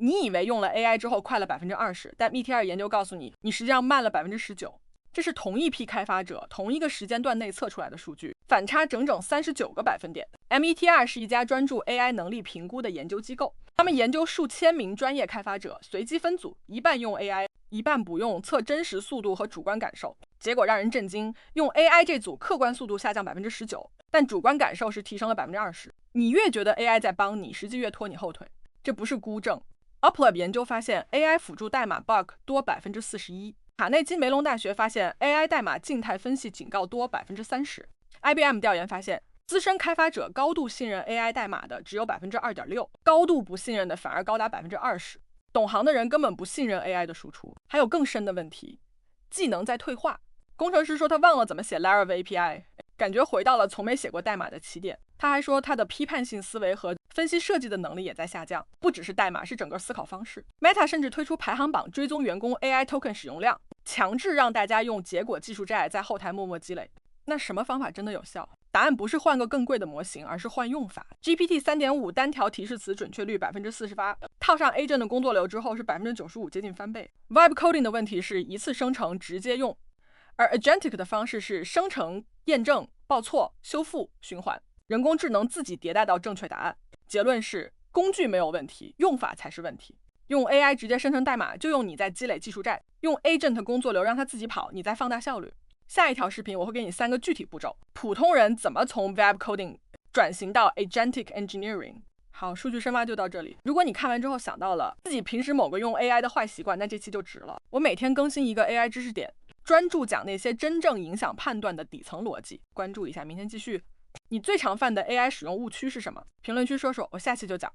你以为用了 AI 之后快了20%，但 METR 研究告诉你，你实际上慢了19%。这是同一批开发者同一个时间段内测出来的数据，反差整整39个百分点。METR 是一家专注 AI 能力评估的研究机构，他们研究数千名专业开发者，随机分组，一半用 AI， 一半不用，测真实速度和主观感受。结果让人震惊，用 AI 这组客观速度下降19%，但主观感受是提升了20%。你越觉得 AI 在帮你，实际越拖你后腿。这不是孤证。UpLab 研究发现 AI 辅助代码 bug 多41%。卡内基梅隆大学发现 AI 代码静态分析警告多30%。IBM 调研发现，资深开发者高度信任 AI 代码的只有2.6%，高度不信任的反而高达20%。懂行的人根本不信任 AI 的输出。还有更深的问题，技能在退化。工程师说他忘了怎么写 Laravel API， 感觉回到了从没写过代码的起点。他还说他的批判性思维和分析设计的能力也在下降，不只是代码，是整个思考方式。Meta 甚至推出排行榜追踪员工 AI token 使用量，强制让大家用结果技术债在后台默默积累。那什么方法真的有效？答案不是换个更贵的模型，而是换用法。GPT 3.5 单条提示词准确率48%，套上 Agent 的工作流之后是95%，接近翻倍。Vibe coding 的问题是一次生成直接用，而 Agentic 的方式是生成、验证、报错、修复、循环。人工智能自己迭代到正确答案。结论是，工具没有问题，用法才是问题。用 AI 直接生成代码，就用你在积累技术债；用 Agent 工作流让它自己跑，你在放大效率。下一条视频我会给你3个具体步骤，普通人怎么从 Vibe coding 转型到 Agentic Engineering。好，数据深挖就到这里。如果你看完之后想到了自己平时某个用 AI 的坏习惯，那这期就值了。我每天更新一个 AI 知识点，专注讲那些真正影响判断的底层逻辑。关注一下，明天继续。你最常犯的 AI 使用误区是什么？评论区说说，我下期就讲。